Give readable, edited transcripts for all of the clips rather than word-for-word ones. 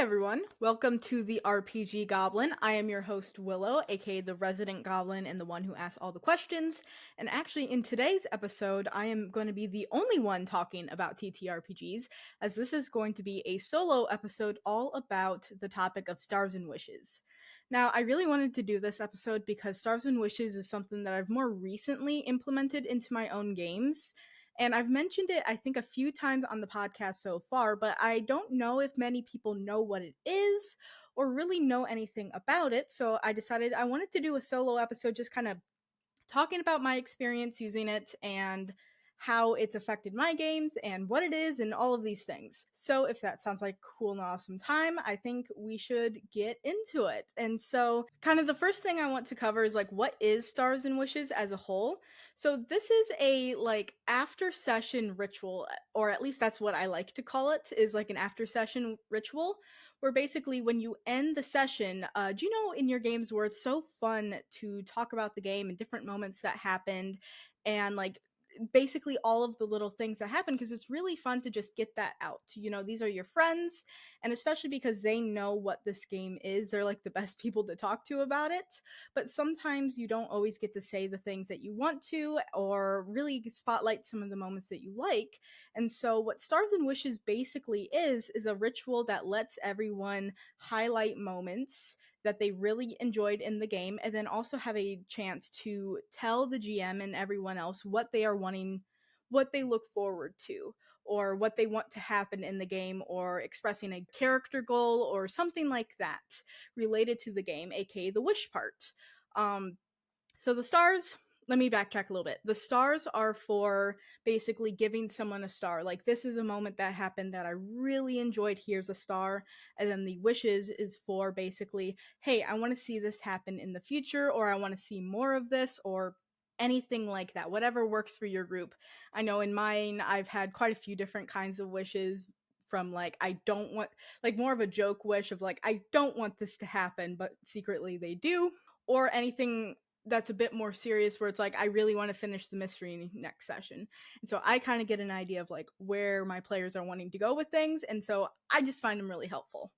everyone, welcome to the RPG Goblin. I am your host Willow, aka the resident goblin and the one who asks all the questions. And actually, in today's episode, I am going to be the only one talking about TTRPGs, as this is going to be a solo episode all about the topic of stars and wishes. Now, I really wanted to do this episode because stars and wishes is something that I've more recently implemented into my own games. And I've mentioned it, I think, a few times on the podcast so far, but I don't know if many people know what it is or really know anything about it. So I decided I wanted to do a solo episode just kind of talking about my experience using it and how it's affected my games and what it is and all of these things. So if that sounds like cool and awesome time, I think we should get into it. And so kind of the first thing I want to cover is like what is Stars and Wishes as a whole. So this is a like after session ritual, or at least that's what I like to call it, is like an after session ritual where basically when you end the session, do you know in your games where it's so fun to talk about the game and different moments that happened and like basically all of the little things that happen because it's really fun to just get that out. You know, these are your friends, and especially because they know what this game is, they're like the best people to talk to about it. But sometimes you don't always get to say the things that you want to or really spotlight some of the moments that you like. And so what Stars and Wishes basically is a ritual that lets everyone highlight moments that they really enjoyed in the game and then also have a chance to tell the GM and everyone else what they are wanting, what they look forward to, or what they want to happen in the game, or expressing a character goal or something like that related to the game, aka the wish part. So the stars, let me backtrack a little bit. The stars are for basically giving someone a star. Like, this is a moment that happened that I really enjoyed. Here's a star. And then the wishes is for basically, hey, I want to see this happen in the future, or I want to see more of this, or anything like that. Whatever works for your group. I know in mine, I've had quite a few different kinds of wishes from like, I don't want, like more of a joke wish of like, I don't want this to happen, but secretly they do. Or anything that's a bit more serious where it's like I really want to finish the mystery next session. And so I kind of get an idea of like where my players are wanting to go with things, and so I just find them really helpful.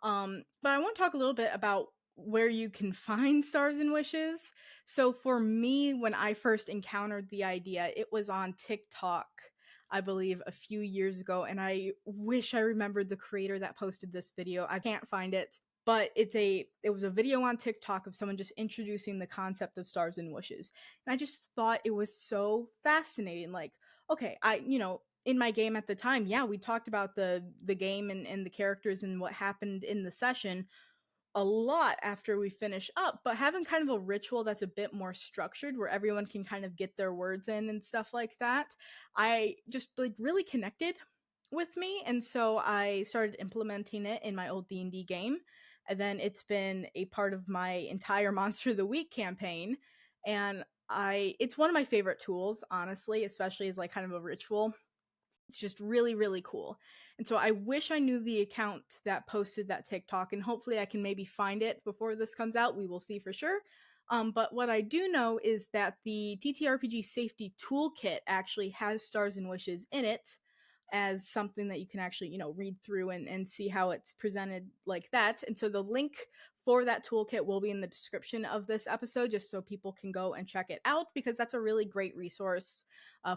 But I want to talk a little bit about where you can find stars and wishes. So for me, when I first encountered the idea, it was on TikTok, I believe a few years ago, and I wish I remembered the creator that posted this video. I can't find it, but it was a video on TikTok of someone just introducing the concept of stars and wishes. And I just thought it was so fascinating. Like, okay, in my game at the time, yeah, we talked about the game and the characters and what happened in the session a lot after we finish up, but having kind of a ritual that's a bit more structured where everyone can kind of get their words in and stuff like that, I just like really connected with me, and so I started implementing it in my old D&D game. And then it's been a part of my entire Monster of the Week campaign, and I it's one of my favorite tools, honestly, especially as like kind of a ritual. It's just really, really cool. And so I wish I knew the account that posted that TikTok, and hopefully I can maybe find it before this comes out. We will see for sure. But what I do know is that the TTRPG Safety Toolkit actually has stars and wishes in it as something that you can actually, read through and see how it's presented like that. And so the link for that toolkit will be in the description of this episode, just so people can go and check it out, because that's a really great resource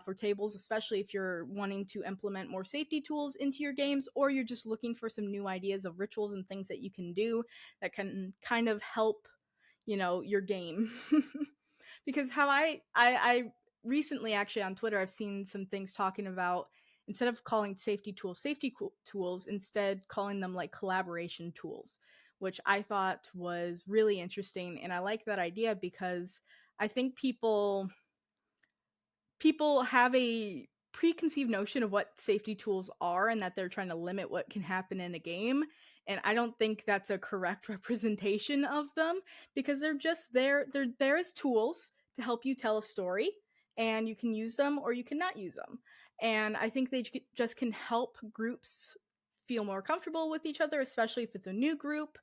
for tables, especially if you're wanting to implement more safety tools into your games, or you're just looking for some new ideas of rituals and things that you can do that can kind of help, your game. Because how I recently, actually, on Twitter, I've seen some things talking about, instead of calling safety tools, instead calling them like collaboration tools, which I thought was really interesting. And I like that idea because I think people have a preconceived notion of what safety tools are and that they're trying to limit what can happen in a game. And I don't think that's a correct representation of them, because they're just there. They're there as tools to help you tell a story, and you can use them or you cannot use them. And I think they just can help groups feel more comfortable with each other, especially if it's a new group.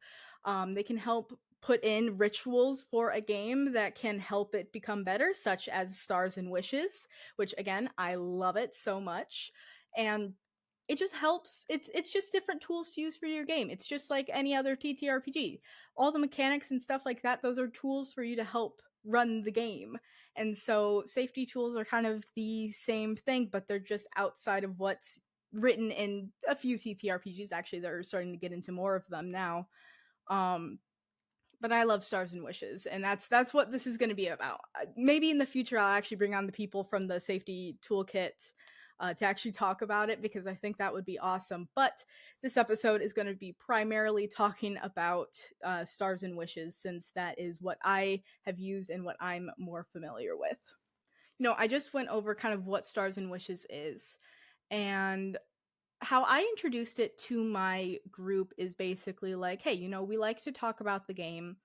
They can help put in rituals for a game that can help it become better, such as Stars and Wishes, which again, I love it so much. And it just helps. It's just different tools to use for your game. It's just like any other TTRPG. All the mechanics and stuff like that, those are tools for you to help run the game. And so safety tools are kind of the same thing, but they're just outside of what's written in a few TTRPGs. Actually, they're starting to get into more of them now. Um, but I love Stars and Wishes, and that's what this is going to be about. Maybe in the future, I'll actually bring on the people from the Safety Toolkit to actually talk about it, because I think that would be awesome. But this episode is going to be primarily talking about Stars and Wishes, since that is what I have used and what I'm more familiar with. I just went over kind of what Stars and Wishes is, and how I introduced it to my group is basically like, hey, we like to talk about the game,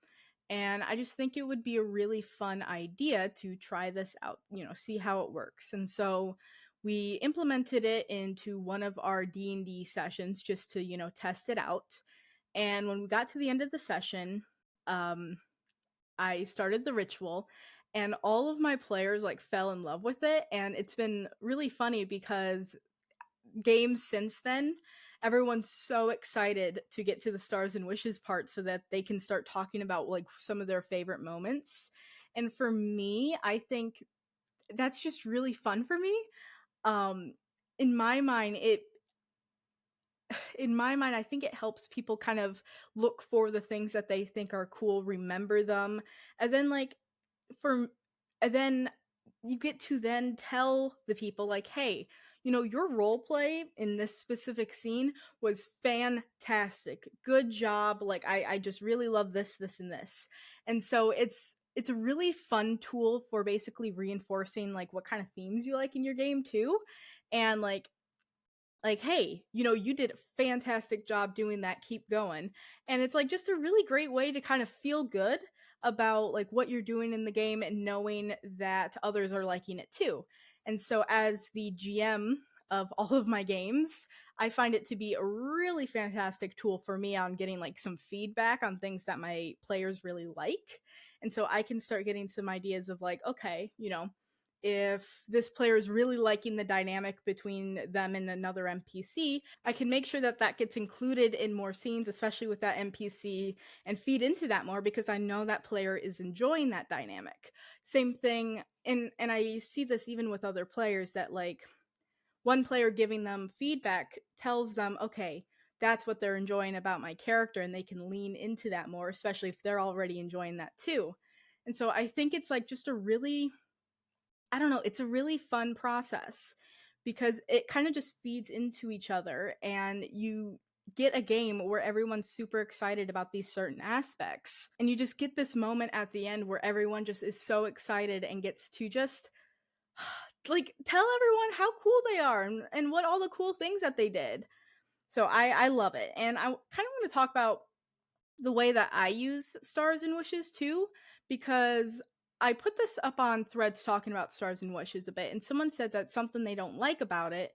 and I just think it would be a really fun idea to try this out, see how it works. And so we implemented it into one of our D&D sessions just to, test it out. And when we got to the end of the session, I started the ritual, and all of my players like fell in love with it. And it's been really funny because games since then, everyone's so excited to get to the Stars and Wishes part so that they can start talking about like some of their favorite moments. And for me, I think that's just really fun for me. Um in my mind, I think it helps people kind of look for the things that they think are cool, remember them, and then for and then you get to then tell the people like, hey, your role play in this specific scene was fantastic, good job, like I just really love this and this. And so it's a really fun tool for basically reinforcing like what kind of themes you like in your game too. And like, hey, you did a fantastic job doing that, keep going. And it's like just a really great way to kind of feel good about like what you're doing in the game, and knowing that others are liking it too. And so as the GM of all of my games, I find it to be a really fantastic tool for me on getting like some feedback on things that my players really like. And so I can start getting some ideas of like, okay, if this player is really liking the dynamic between them and another NPC, I can make sure that that gets included in more scenes, especially with that NPC, and feed into that more because I know that player is enjoying that dynamic. Same thing, and I see this even with other players, that like one player giving them feedback tells them, okay, that's what they're enjoying about my character, and they can lean into that more, especially if they're already enjoying that too. And so I think it's like just a really, I don't know, it's a really fun process because it kind of just feeds into each other, and you get a game where everyone's super excited about these certain aspects. And you just get this moment at the end where everyone just is so excited and gets to just like tell everyone how cool they are, and what all the cool things that they did. So I love it. And I kind of want to talk about the way that I use Stars and Wishes too, because I put this up on Threads talking about Stars and Wishes a bit, and someone said that something they don't like about it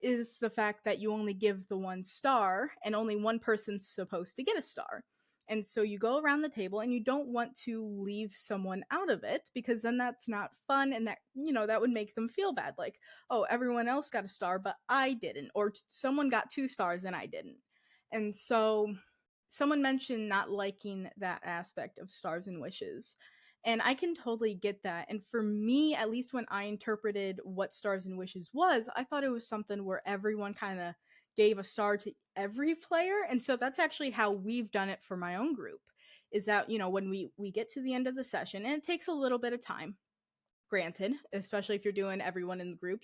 is the fact that you only give the one star, and only one person's supposed to get a star. And so you go around the table, and you don't want to leave someone out of it, because then that's not fun, and that, that would make them feel bad. Like, oh, everyone else got a star, but I didn't. Or someone got 2 stars and I didn't. And so someone mentioned not liking that aspect of Stars and Wishes. And I can totally get that. And for me, at least when I interpreted what Stars and Wishes was, I thought it was something where everyone kind of gave a star to every player. And so that's actually how we've done it for my own group. Is that, when we get to the end of the session, and it takes a little bit of time, granted, especially if you're doing everyone in the group,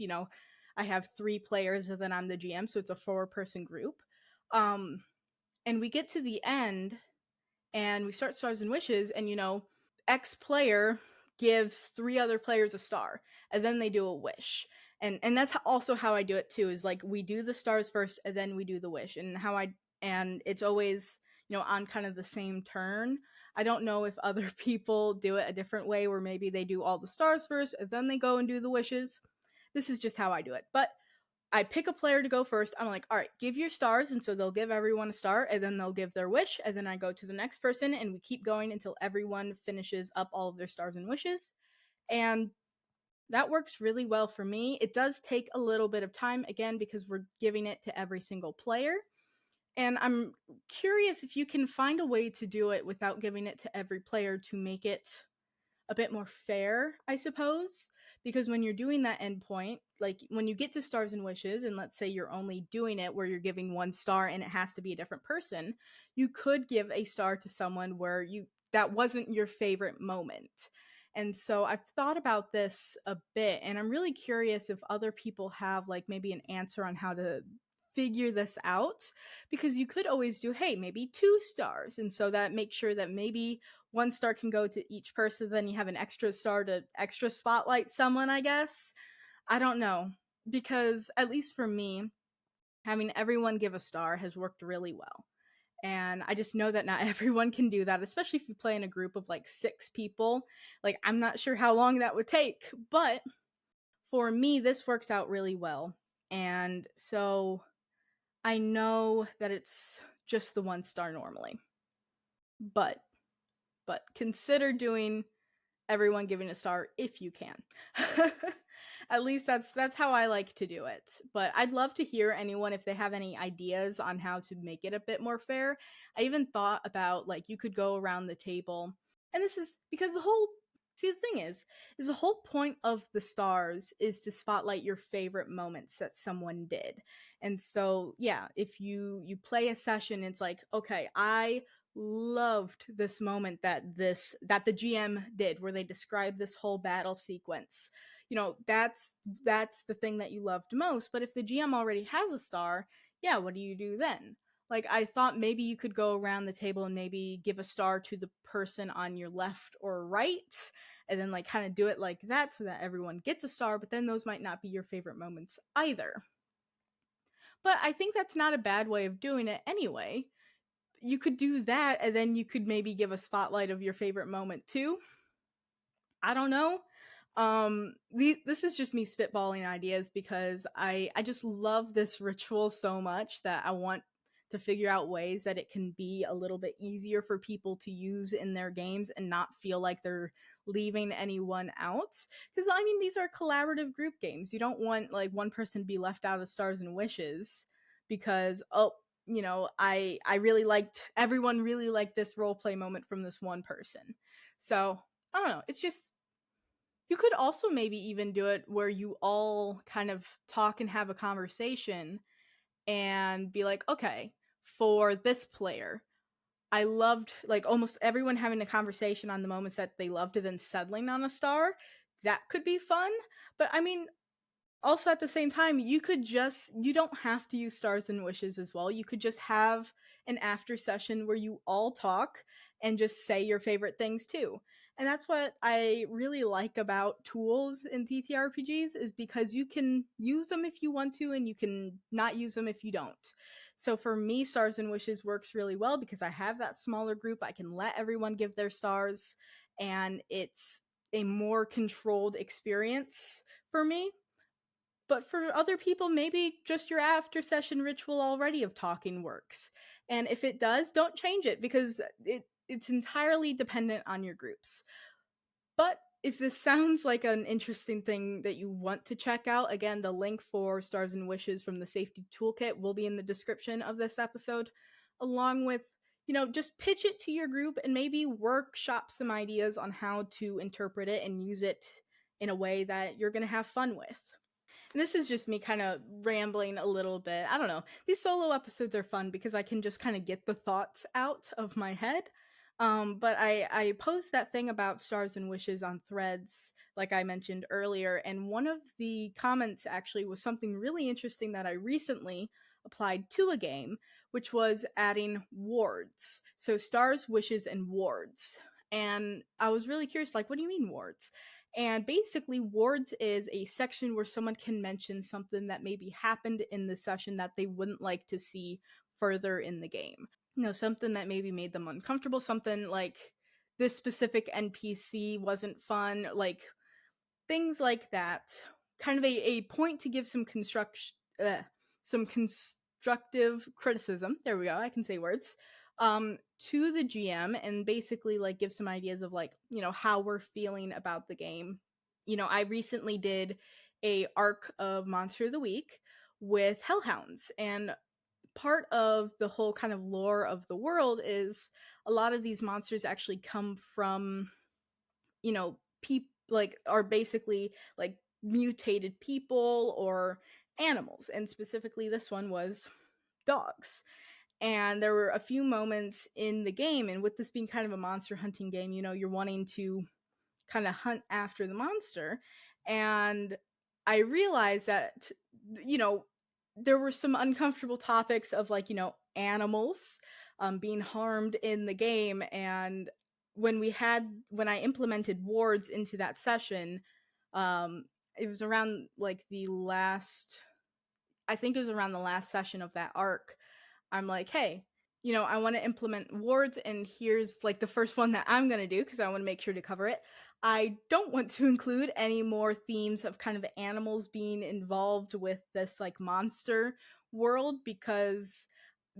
I have 3 players and then I'm the GM, so it's a 4-person group. And we get to the end, and we start Stars and Wishes, and X player gives 3 other players a star, and then they do a wish. And that's also how I do it too, is like we do the stars first and then we do the wish. And it's always, on kind of the same turn. I don't know if other people do it a different way, where maybe they do all the stars first and then they go and do the wishes. This is just how I do it. But I pick a player to go first. I'm like, all right, give your stars. And so they'll give everyone a star, and then they'll give their wish. And then I go to the next person, and we keep going until everyone finishes up all of their stars and wishes. And That works really well for me. It does take a little bit of time, again, because we're giving it to every single player. And I'm curious if you can find a way to do it without giving it to every player to make it a bit more fair, I suppose. Because when you're doing that endpoint, like when you get to stars and wishes, and let's say you're only doing it where you're giving 1 star and it has to be a different person, you could give a star to someone where you that wasn't your favorite moment. And so I've thought about this a bit, and I'm really curious if other people have like maybe an answer on how to figure this out, because you could always do, hey, maybe 2 stars, and so that makes sure that maybe 1 star can go to each person, then you have an extra star to extra spotlight someone, I guess. I don't know, because at least for me, having everyone give a star has worked really well. And I just know that not everyone can do that, especially if you play in a group of like 6 people. Like, I'm not sure how long that would take, but for me, this works out really well. And so I know that it's just the 1 star normally. But consider doing everyone giving a star if you can. At least that's how I like to do it. But I'd love to hear anyone if they have any ideas on how to make it a bit more fair. I even thought about like you could go around the table, and this is because the thing is the whole point of the stars is to spotlight your favorite moments that someone did. And so yeah, if you play a session, it's like, okay, I loved this moment that the GM did where they described this whole battle sequence. That's the thing that you loved most. But if the GM already has a star, yeah, what do you do then? Like, I thought maybe you could go around the table and maybe give a star to the person on your left or right, and then like kind of do it like that so that everyone gets a star, but then those might not be your favorite moments either. But I think that's not a bad way of doing it anyway. You could do that, and then you could maybe give a spotlight of your favorite moment too. I don't know. This is just me spitballing ideas because I just love this ritual so much that I want to figure out ways that it can be a little bit easier for people to use in their games and not feel like they're leaving anyone out. Because I mean, these are collaborative group games. You don't want like one person to be left out of stars and wishes because, oh, I really liked, everyone really liked this role play moment from this one person. So I don't know. It's just, you could also maybe even do it where you all kind of talk and have a conversation and be like, okay, for this player, I loved like almost everyone having a conversation on the moments that they loved and then settling on a star. That could be fun. But I mean, also at the same time, you don't have to use stars and wishes as well. You could just have an after session where you all talk and just say your favorite things too. And that's what I really like about tools in TTRPGs, is because you can use them if you want to and you can not use them if you don't. So for me, stars and wishes works really well because I have that smaller group. I can let everyone give their stars, and it's a more controlled experience for me. But for other people, maybe just your after session ritual already of talking works. And if it does, don't change it because it's entirely dependent on your groups. But if this sounds like an interesting thing that you want to check out, again, the link for Stars and Wishes from the Safety Toolkit will be in the description of this episode, along with, just pitch it to your group and maybe workshop some ideas on how to interpret it and use it in a way that you're going to have fun with. And this is just me kind of rambling a little bit. I don't know. These solo episodes are fun because I can just kind of get the thoughts out of my head. But I posed that thing about stars and wishes on threads, like I mentioned earlier, and one of the comments actually was something really interesting that I recently applied to a game, which was adding wards. So stars, wishes, and wards. And I was really curious, like, what do you mean wards? And basically, wards is a section where someone can mention something that maybe happened in the session that they wouldn't like to see further in the game. Something that maybe made them uncomfortable, something like this specific NPC wasn't fun, like things like that. Kind of a point to give some constructive criticism. There we go. I can say words. To the GM, and basically like give some ideas of like, how we're feeling about the game, I recently did a arc of Monster of the Week with Hellhounds, and part of the whole kind of lore of the world is a lot of these monsters actually come from, like are basically like mutated people or animals, and specifically this one was dogs. And there were a few moments in the game, and with this being kind of a monster hunting game, you're wanting to kind of hunt after the monster. And I realized that, you know, there were some uncomfortable topics of like, animals being harmed in the game. And when I implemented wards into that session, um, it was around like I think it was around the last session of that arc. I'm like, hey, I want to implement wards, and here's like the first one that I'm going to do because I want to make sure to cover it. I don't want to include any more themes of kind of animals being involved with this like monster world because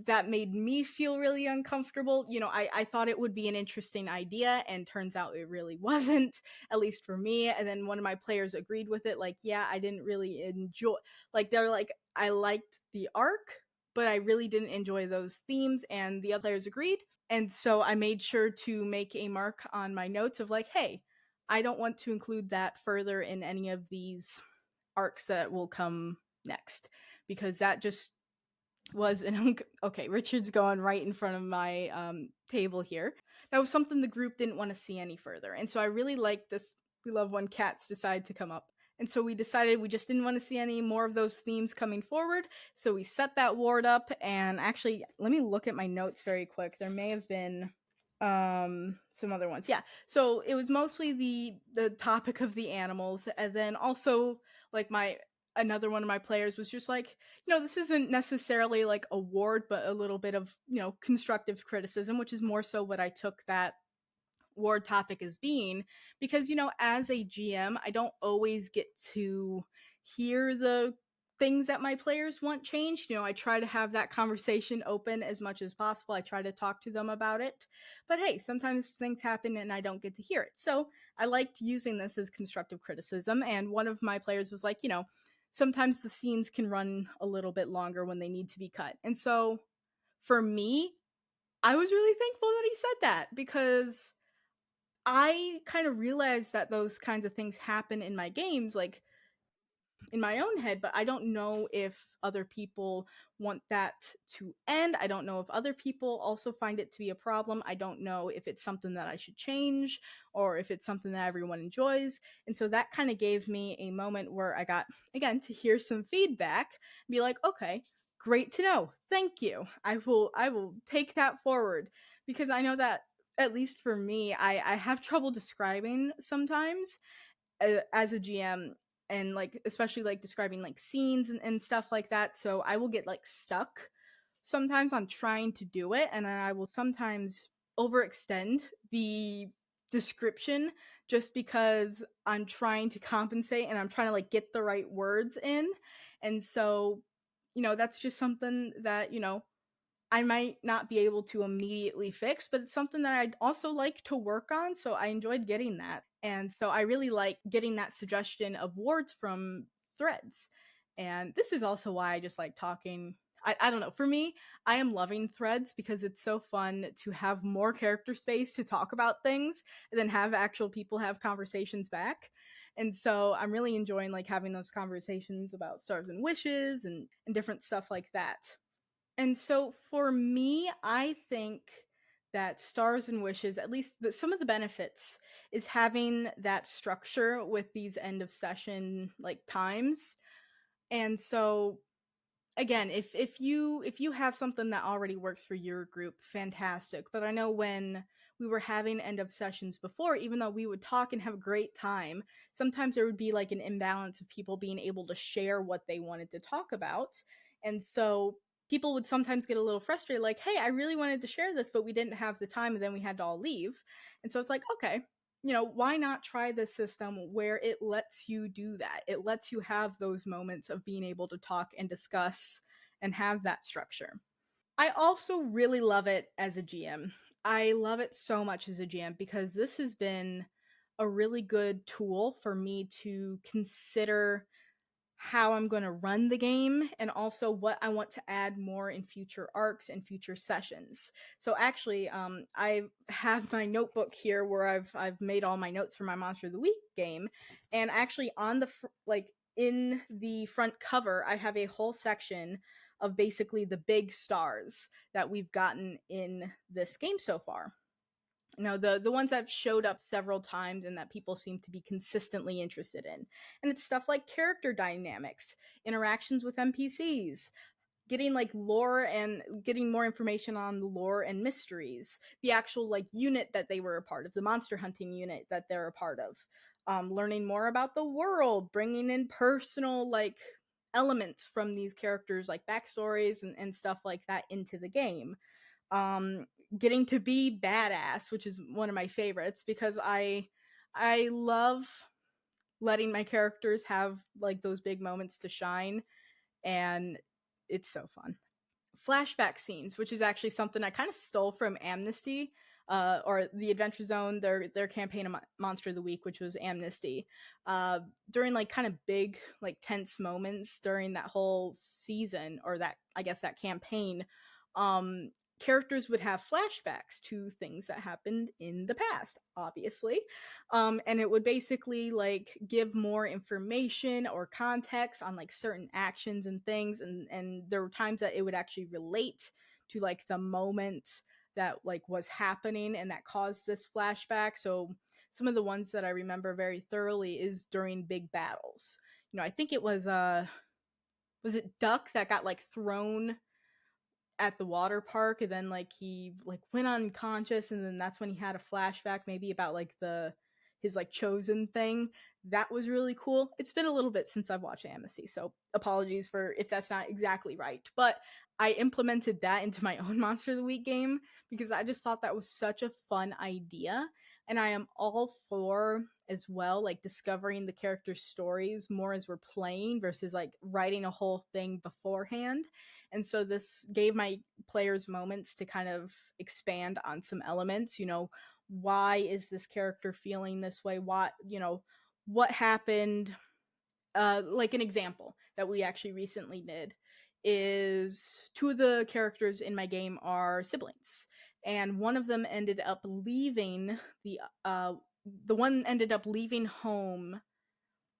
that made me feel really uncomfortable. I thought it would be an interesting idea, and turns out it really wasn't, at least for me. And then one of my players agreed with it, like, yeah, I didn't really enjoy, like, they're like, I liked the arc, but I really didn't enjoy those themes, and the other players agreed. And so I made sure to make a mark on my notes of like, hey, I don't want to include that further in any of these arcs that will come next, because that just was an okay, Richard's going right in front of my table here. That was something the group didn't want to see any further. And so I really liked this. We love when cats decide to come up. And so we decided we just didn't want to see any more of those themes coming forward. So we set that ward up. And actually, let me look at my notes very quick. There may have been some other ones. Yeah. So it was mostly the topic of the animals, and then also like my another one of my players was just like, this isn't necessarily like a ward, but a little bit of, constructive criticism, which is more so what I took that ward topic as being, because, as a GM, I don't always get to hear the things that my players want changed. I try to have that conversation open as much as possible. I try to talk to them about it. But hey, sometimes things happen and I don't get to hear it. So I liked using this as constructive criticism. And one of my players was like, sometimes the scenes can run a little bit longer when they need to be cut. And so for me, I was really thankful that he said that, because I kind of realized that those kinds of things happen in my games, like in my own head, but I don't know if other people want that to end. I don't know if other people also find it to be a problem. I don't know if it's something that I should change or if it's something that everyone enjoys. And so that kind of gave me a moment where I got, again, to hear some feedback and be like, okay, great to know. Thank you. I will take that forward, because I know that, at least for me, I have trouble describing sometimes as a GM, and like especially like describing like scenes and stuff like that. So I will get like stuck sometimes on trying to do it, and then I will sometimes overextend the description just because I'm trying to compensate and I'm trying to like get the right words in. And so, that's just something that, I might not be able to immediately fix, but it's something that I'd also like to work on. So I enjoyed getting that. And so I really like getting that suggestion of wards from threads. And this is also why I just like talking. I don't know. For me, I am loving threads because it's so fun to have more character space to talk about things and then have actual people have conversations back. And so I'm really enjoying like having those conversations about stars and wishes and different stuff like that. And so for me, I think that stars and wishes, at least some of the benefits, is having that structure with these end of session like times. And so again, if you have something that already works for your group, fantastic. But I know when we were having end of sessions before, even though we would talk and have a great time, sometimes there would be like an imbalance of people being able to share what they wanted to talk about. And so people would sometimes get a little frustrated, like, hey, I really wanted to share this, but we didn't have the time, and then we had to all leave. And so it's like, okay, why not try this system where it lets you do that? It lets you have those moments of being able to talk and discuss and have that structure. I also really love it as a GM. I love it so much as a GM because this has been a really good tool for me to consider how I'm going to run the game and also what I want to add more in future arcs and future sessions. So actually, I have my notebook here where I've made all my notes for my Monster of the Week game, and actually on the in the front cover, I have a whole section of basically the big stars that we've gotten in this game so far. The ones that have showed up several times and that people seem to be consistently interested in. And it's stuff like character dynamics, interactions with NPCs, getting like lore and getting more information on the lore and mysteries, the actual like unit that they were a part of, the monster hunting unit that they're a part of, learning more about the world, bringing in personal like elements from these characters like backstories and stuff like that into the game. um Getting to be badass, which is one of my favorites because I love letting my characters have like those big moments to shine, and it's so fun. Flashback scenes, which is actually something I kind of stole from Amnesty, or the Adventure Zone, their campaign of Monster of the Week, which was Amnesty. During like kind of big, like tense moments during that whole season, or that I guess that campaign, um, characters would have flashbacks to things that happened in the past, obviously. And it would basically like give more information or context on like certain actions and things, and there were times that it would actually relate to like the moment that like was happening and that caused this flashback. So some of the ones that I remember very thoroughly is during big battles. I think it was it Duck that got like thrown at the water park, and then like he like went unconscious, and then that's when he had a flashback maybe about like the his like chosen thing. That was really cool. It's been a little bit since I've watched Amnesty, so apologies for if that's not exactly right, but I implemented that into my own Monster of the Week game because I just thought that was such a fun idea. And I am all for as well like discovering the characters' stories more as we're playing versus like writing a whole thing beforehand. And so this gave my players moments to kind of expand on some elements. Why is this character feeling this way? What happened? Like an example that we actually recently did is two of the characters in my game are siblings, and one of them ended up leaving the one ended up leaving home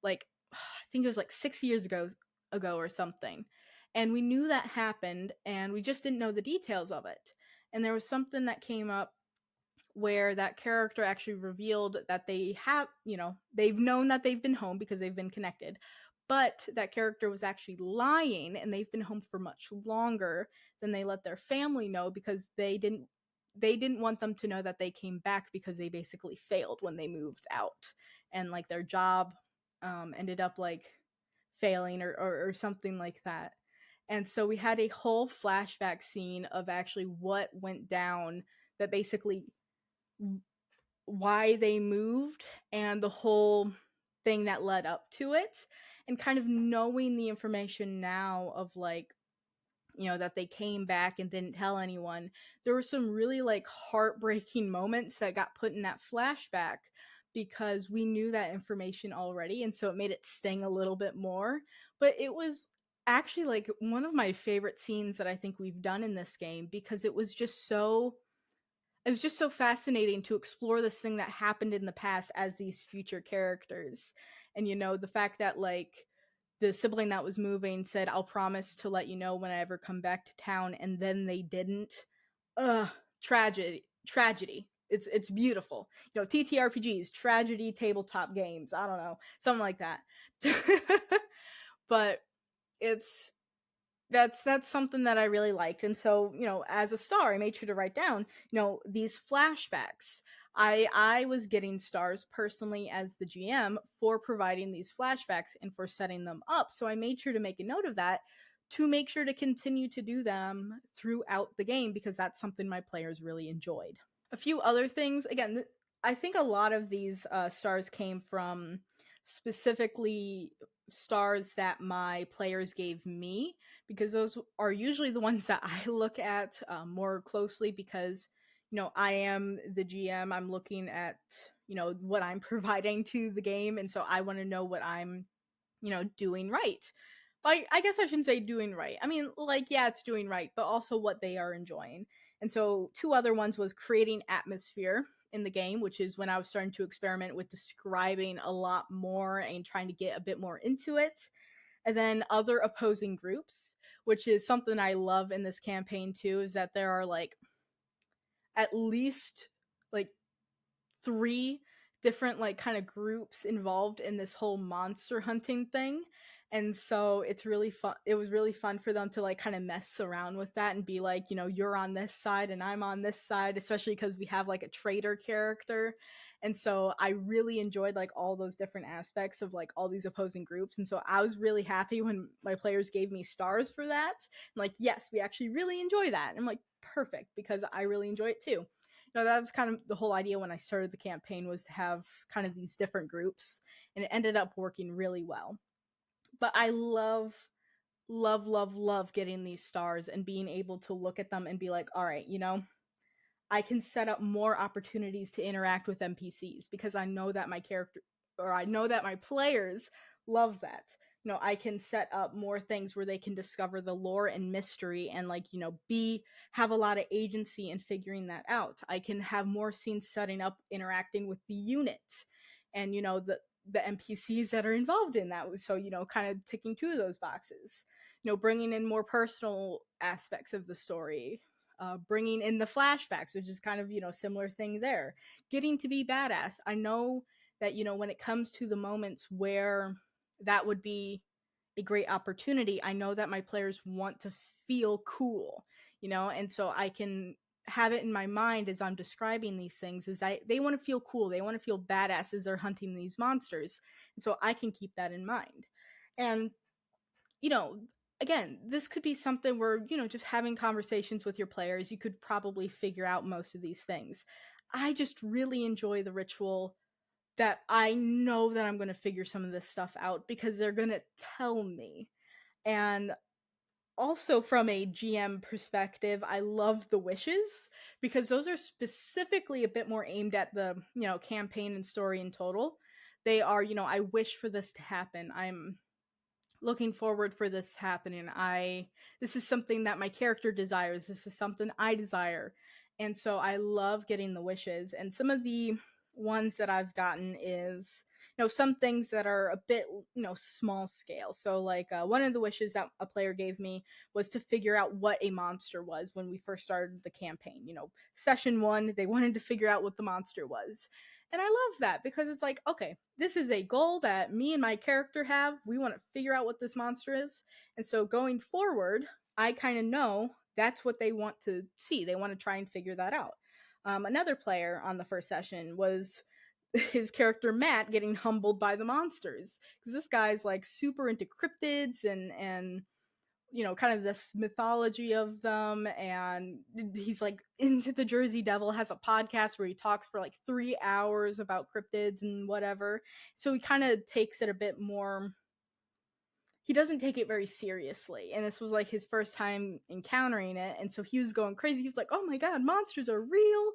like I think it was like 6 years ago or something. And we knew that happened and we just didn't know the details of it. And there was something that came up where that character actually revealed that they've known that they've been home because they've been connected. But that character was actually lying and they've been home for much longer than they let their family know because they didn't want them to know that they came back because they basically failed when they moved out, and like their job ended up like failing or something like that. And so we had a whole flashback scene of actually what went down, that basically why they moved and the whole thing that led up to it, and kind of knowing the information now of like that they came back and didn't tell anyone. There were some really like heartbreaking moments that got put in that flashback because we knew that information already, and so it made it sting a little bit more. But it was actually like one of my favorite scenes that I think we've done in this game because it was just so fascinating to explore this thing that happened in the past as these future characters. And the fact that like the sibling that was moving said, "I'll promise to let you know when I ever come back to town," and then they didn't. Ugh, tragedy. It's beautiful. TTRPGs, tragedy tabletop games. I don't know, something like that. But it's that's something that I really liked. And so, as a star, I made sure to write down, these flashbacks. I was getting stars personally as the GM for providing these flashbacks and for setting them up. So I made sure to make a note of that to make sure to continue to do them throughout the game because that's something my players really enjoyed. A few other things, again, I think a lot of these stars came from specifically stars that my players gave me, because those are usually the ones that I look at more closely because I am the GM. I'm looking at what I'm providing to the game, and so I want to know what I'm doing right. But I guess I shouldn't say doing right. I mean, like, yeah, it's doing right, but also what they are enjoying. And so two other ones was creating atmosphere in the game, which is when I was starting to experiment with describing a lot more and trying to get a bit more into it. And then other opposing groups, which is something I love in this campaign too, is that there are like at least like three different like kind of groups involved in this whole monster hunting thing. And so it's really fun. It was really fun for them to like kind of mess around with that and be like, you're on this side and I'm on this side, especially because we have like a traitor character. And so I really enjoyed like all those different aspects of like all these opposing groups. And so I was really happy when my players gave me stars for that. I'm like, yes, we actually really enjoy that. And I'm like, perfect, because I really enjoy it too. That was kind of the whole idea when I started the campaign, was to have kind of these different groups, and it ended up working really well. But I love, love, love, love getting these stars and being able to look at them and be like, all right, I can set up more opportunities to interact with NPCs because I know that my character, or I know that my players love that. I can set up more things where they can discover the lore and mystery and like, have a lot of agency in figuring that out. I can have more scenes setting up, interacting with the unit and, the NPCs that are involved in that. So, kind of ticking two of those boxes, bringing in more personal aspects of the story, bringing in the flashbacks, which is kind of, similar thing there. Getting to be badass. I know that, when it comes to the moments where that would be a great opportunity, I know that my players want to feel cool, and so I can have it in my mind as I'm describing these things, is that they want to feel cool. They want to feel badass as they're hunting these monsters. And so I can keep that in mind. And, you know, again, this could be something where, just having conversations with your players, you could probably figure out most of these things. I just really enjoy the ritual that I know that I'm going to figure some of this stuff out because they're going to tell me. And also from a GM perspective, I love the wishes because those are specifically a bit more aimed at the, campaign and story in total. They are, I wish for this to happen. I'm looking forward for this happening. This is something that my character desires. This is something I desire. And so I love getting the wishes. And some of the ones that I've gotten is, some things that are a bit, small scale. So like one of the wishes that a player gave me was to figure out what a monster was when we first started the campaign. Session 1, they wanted to figure out what the monster was. And I love that because it's like, okay, this is a goal that me and my character have. We want to figure out what this monster is. And so going forward, I kind of know that's what they want to see. They want to try and figure that out. Another player on the first session was his character Matt getting humbled by the monsters, because this guy's like super into cryptids and kind of this mythology of them. And he's like into the Jersey Devil, has a podcast where he talks for like 3 hours about cryptids and whatever. So he kind of takes it a bit more. He doesn't take it very seriously. And this was like his first time encountering it. And so he was going crazy. He was like, oh my God, monsters are real.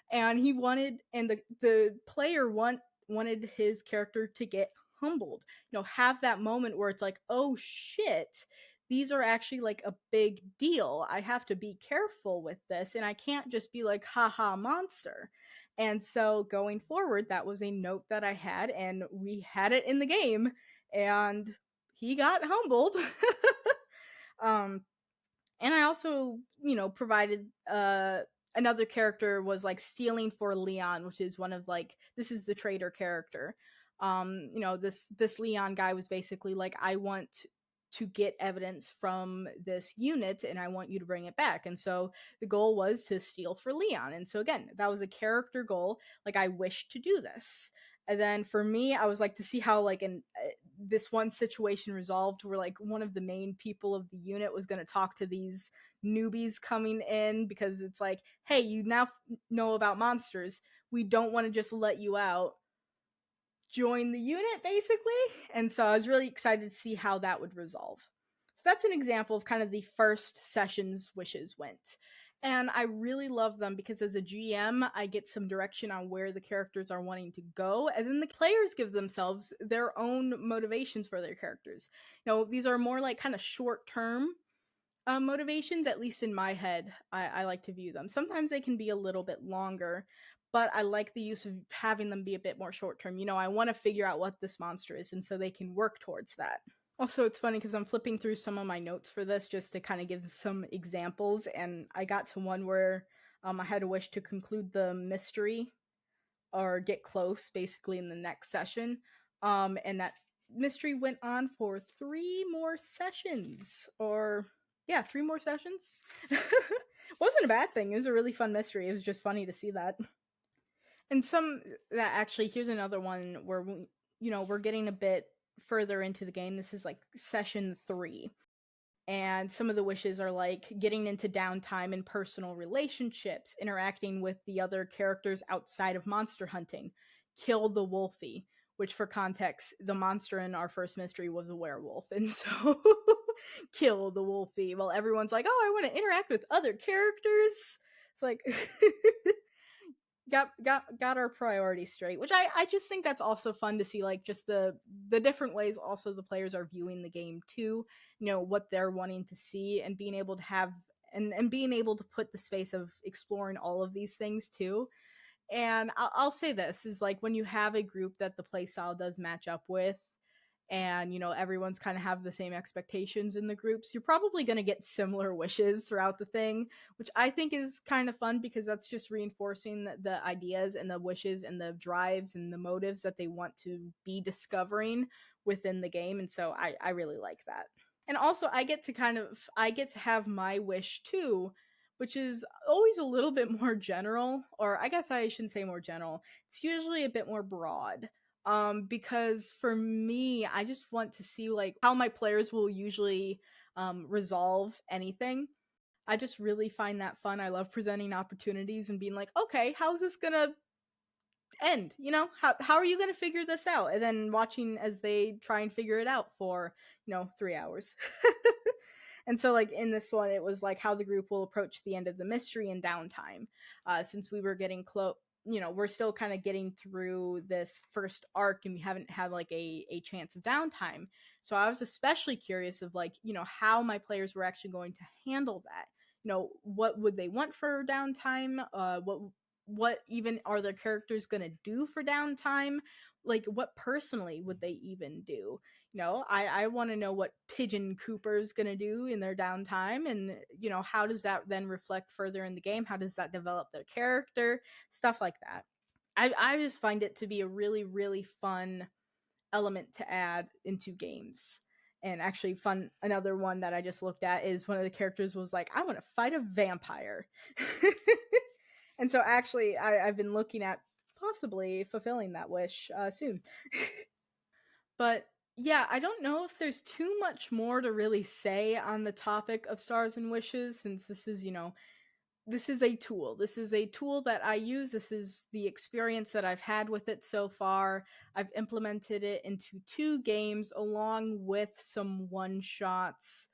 And the player wanted his character to get humbled, have that moment where it's like, oh shit, these are actually like a big deal. I have to be careful with this, and I can't just be like, haha, monster. And so going forward, that was a note that I had, and we had it in the game, and he got humbled. um and I also, provided another character was like stealing for Leon, which is one of like, this is the traitor character. This Leon guy was basically like, I want to get evidence from this unit and I want you to bring it back. And so the goal was to steal for Leon. And so again, that was a character goal. Like, I wish to do this. And then for me, I was like, to see how like this one situation resolved, where like one of the main people of the unit was going to talk to these newbies coming in, because it's like, hey, you now know about monsters. We don't want to just let you out. Join the unit, basically. And so I was really excited to see how that would resolve. So that's an example of kind of the first session's wishes went. And I really love them because as a GM, I get some direction on where the characters are wanting to go. And then the players give themselves their own motivations for their characters. These are more like kind of short term motivations, at least in my head. I like to view them. Sometimes they can be a little bit longer, but I like the use of having them be a bit more short term. I want to figure out what this monster is, and so they can work towards that. Also, it's funny because I'm flipping through some of my notes for this just to kind of give some examples, and I got to one where I had a wish to conclude the mystery or get close basically in the next session. And that mystery went on for 3 more sessions, or yeah, 3 more sessions. Wasn't a bad thing. It was a really fun mystery. It was just funny to see that. And some that actually, here's another one where we're getting a bit further into the game. This is like session 3. And some of the wishes are like getting into downtime and personal relationships, interacting with the other characters outside of monster hunting, kill the wolfie, which for context, the monster in our first mystery was a werewolf. And so kill the wolfie. Well, everyone's like, oh, I want to interact with other characters. It's like got our priorities straight, which I just think that's also fun to see, like just the different ways also the players are viewing the game too, what they're wanting to see, and being able to have and being able to put the space of exploring all of these things too. And I'll say this is like when you have a group that the play style does match up with, and everyone's kind of have the same expectations in the groups, you're probably going to get similar wishes throughout the thing, which I think is kind of fun because that's just reinforcing the ideas and the wishes and the drives and the motives that they want to be discovering within the game. And so I really like that. And also I get to have my wish too, which is always a little bit more general, or I guess I shouldn't say more general. It's usually a bit more broad. Because for me, I just want to see like how my players will usually resolve anything. I just really find that fun. I love presenting opportunities and being like, okay, how's this gonna end? How are you gonna figure this out? And then watching as they try and figure it out for 3 hours. And so, like, in this one, it was like how the group will approach the end of the mystery in downtime. Since we were getting close, we're still kind of getting through this first arc and we haven't had like a chance of downtime. So I was especially curious of like, how my players were actually going to handle that. What would they want for downtime? What even are their characters going to do for downtime? Like, what personally would they even do? I want to know what Pigeon Cooper's going to do in their downtime, and how does that then reflect further in the game? How does that develop their character? Stuff like that. I just find it to be a really, really fun element to add into games. And actually, another one that I just looked at is one of the characters was like, I want to fight a vampire. And so actually, I've been looking at possibly fulfilling that wish soon. But yeah, I don't know if there's too much more to really say on the topic of stars and wishes, since this is, this is a tool. This is a tool that I use. This is the experience that I've had with it so far. I've implemented it into 2 games along with some one-shots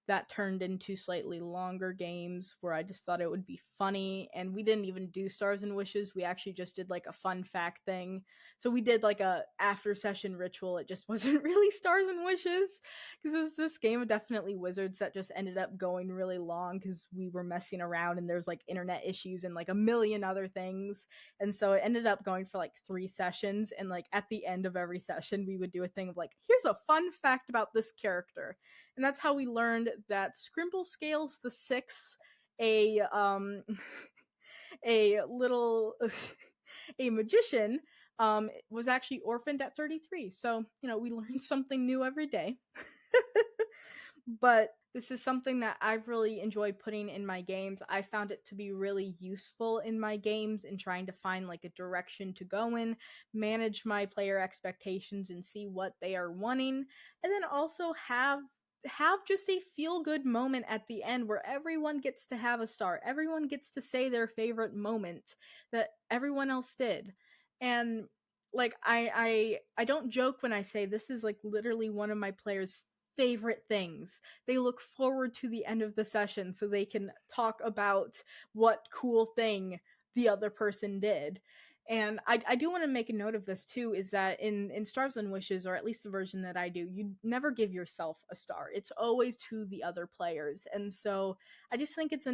that turned into slightly longer games where I just thought it would be funny. And we didn't even do stars and wishes. We actually just did like a fun fact thing. So we did like a after session ritual. It just wasn't really stars and wishes because it's this game of Definitely Wizards that just ended up going really long because we were messing around and there's like internet issues and like a million other things. And so it ended up going for like 3 sessions. And like at the end of every session, we would do a thing of like, here's a fun fact about this character. And that's how we learned that Scrimble Scales the Sixth, a a little a magician, was actually orphaned at 33. So we learn something new every day. But this is something that I've really enjoyed putting in my games. I found it to be really useful in my games in trying to find like a direction to go in, manage my player expectations and see what they are wanting, and then also have just a feel good moment at the end where everyone gets to have a star. Everyone gets to say their favorite moment that everyone else did. And like I don't joke when I say this is like literally one of my players' favorite things. They look forward to the end of the session so they can talk about what cool thing the other person did. And I do want to make a note of this too, is that in Stars and Wishes, or at least the version that I do, you never give yourself a star. It's always to the other players. And so I just think it's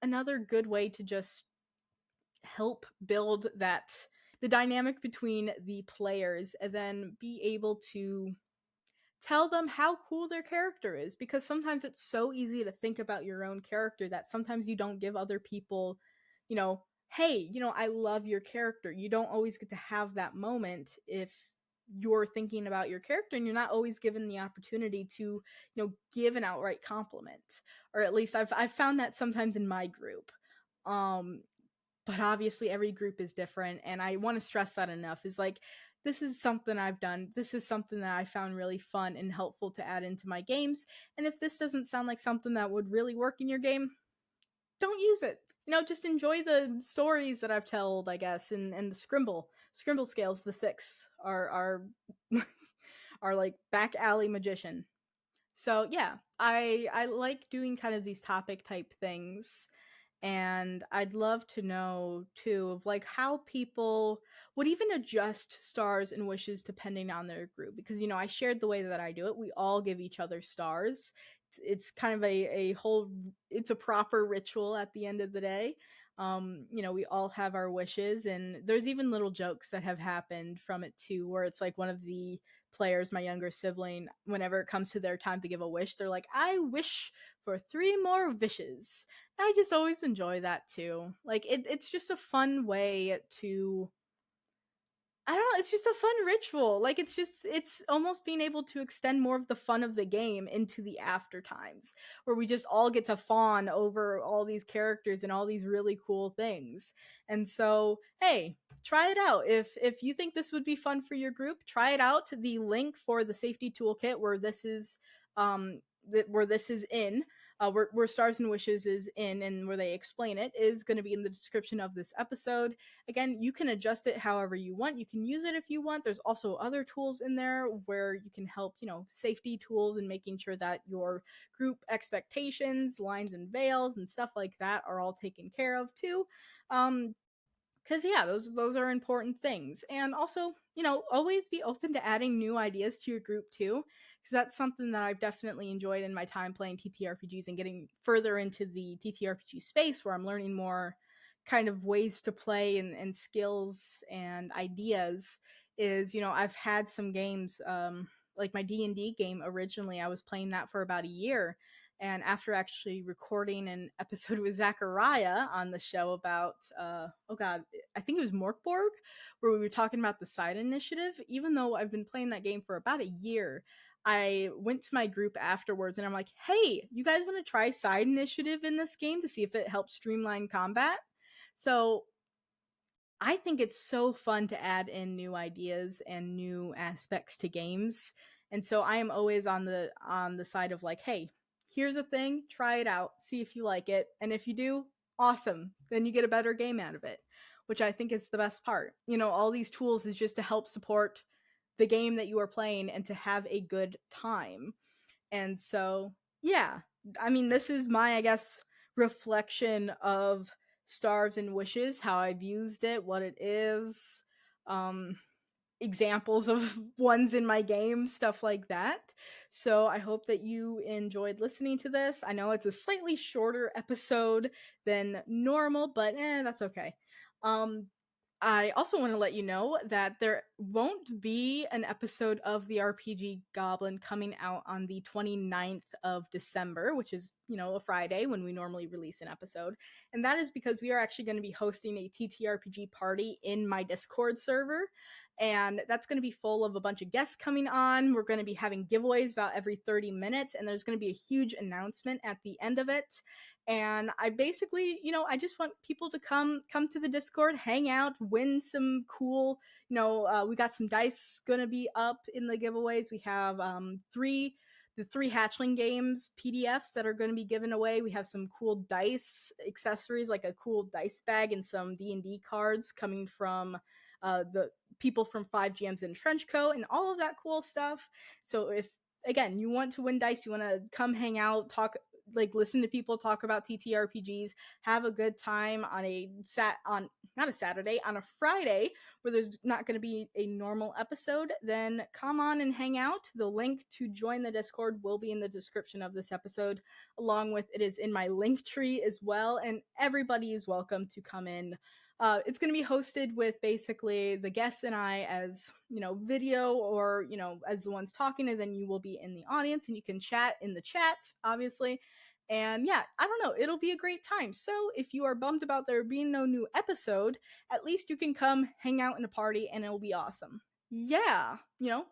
another good way to just help build that the dynamic between the players, and then be able to tell them how cool their character is, because sometimes it's so easy to think about your own character that sometimes you don't give other people, hey, I love your character. You don't always get to have that moment if you're thinking about your character, and you're not always given the opportunity to, give an outright compliment. Or at least I've found that sometimes in my group. Um but obviously every group is different, and I want to stress that enough, is like, this is something I've done, this is something that I found really fun and helpful to add into my games, and if this doesn't sound like something that would really work in your game, don't use it. Just enjoy the stories that I've told, I guess. And the scrimble scales, the 6 are are like back alley magician. So yeah, I like doing kind of these topic type things, and I'd love to know too of like how people would even adjust stars and wishes depending on their group, because I shared the way that I do it. We all give each other stars. It's kind of a whole, it's a proper ritual at the end of the day. We all have our wishes, and there's even little jokes that have happened from it too, where it's like one of the players, my younger sibling, whenever it comes to their time to give a wish, they're like, I wish for 3 more wishes. I just always enjoy that too. Like it's just a fun way to, I don't know, it's just a fun ritual. Like it's almost being able to extend more of the fun of the game into the after times, where we just all get to fawn over all these characters and all these really cool things. And so, hey, try it out. If you think this would be fun for your group, try it out. The link for the Safety Toolkit, where this is in, where Stars and Wishes is in, and where they explain it, is going to be in the description of this episode. Again, you can adjust it however you want. You can use it if you want. There's also other tools in there where you can help, safety tools and making sure that your group expectations, lines and veils, and stuff like that are all taken care of too. Because yeah, those are important things. And also, always be open to adding new ideas to your group too, because that's something that I've definitely enjoyed in my time playing TTRPGs and getting further into the TTRPG space, where I'm learning more kind of ways to play, and skills and ideas. Is, I've had some games, like my D&D game. Originally I was playing that for about a year, and after actually recording an episode with Zachariah on the show about, oh god, I think it was Morkborg, where we were talking about the side initiative. Even though I've been playing that game for about a year, I went to my group afterwards and I'm like, hey, you guys want to try side initiative in this game to see if it helps streamline combat? So I think it's so fun to add in new ideas and new aspects to games. And so I am always on the side of like, hey, here's a thing, try it out, see if you like it. And if you do, awesome. Then you get a better game out of it, which I think is the best part. All these tools is just to help support the game that you are playing and to have a good time. And so, yeah, I mean, this is my, I guess, reflection of Stars and Wishes, how I've used it, what it is, um, examples of ones in my game, stuff like that. So I hope that you enjoyed listening to this. I know it's a slightly shorter episode than normal, but that's okay. I also want to let you know that there won't be an episode of the RPG Goblin coming out on the 29th of December, which is, a Friday when we normally release an episode. And that is because we are actually going to be hosting a TTRPG party in my Discord server. And that's going to be full of a bunch of guests coming on. We're going to be having giveaways about every 30 minutes, and there's going to be a huge announcement at the end of it. And I basically, I just want people to come to the Discord, hang out, win some cool, we got some dice gonna be up in the giveaways. We have the three hatchling games PDFs that are going to be given away. We have some cool dice accessories, like a cool dice bag and some D&D cards coming from the people from 5GMs and Trenchcoat and all of that cool stuff. So if again, you want to win dice, you want to come hang out, talk, like listen to people talk about TTRPGs, have a good time on not a Saturday, on a Friday where there's not going to be a normal episode, then come on and hang out. The link to join the Discord will be in the description of this episode, along with it is in my link tree as well, and everybody is welcome to come in. It's going to be hosted with basically the guests and I as, video or, as the ones talking, and then you will be in the audience and you can chat in the chat, obviously. And yeah, I don't know, it'll be a great time. So if you are bummed about there being no new episode, at least you can come hang out in a party and it'll be awesome. Yeah,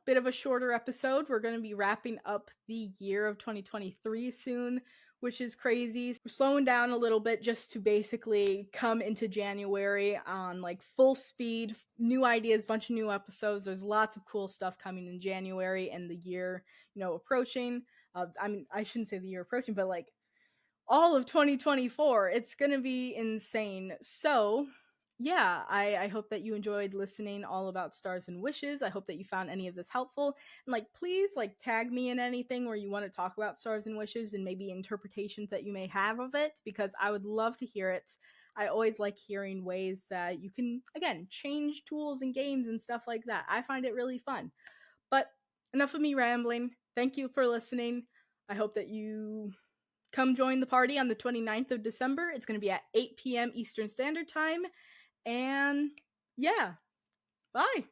bit of a shorter episode. We're going to be wrapping up the year of 2023 soon, which is crazy. We're slowing down a little bit just to basically come into January on like full speed, new ideas, bunch of new episodes. There's lots of cool stuff coming in January and the year, approaching. I mean, I shouldn't say the year approaching, but like all of 2024. It's going to be insane. So, yeah, I hope that you enjoyed listening all about Stars and Wishes. I hope that you found any of this helpful. And like, please like tag me in anything where you want to talk about Stars and Wishes and maybe interpretations that you may have of it, because I would love to hear it. I always like hearing ways that you can, again, change tools and games and stuff like that. I find it really fun. But enough of me rambling. Thank you for listening. I hope that you come join the party on the 29th of December. It's going to be at 8 p.m. Eastern Standard Time. And yeah, bye.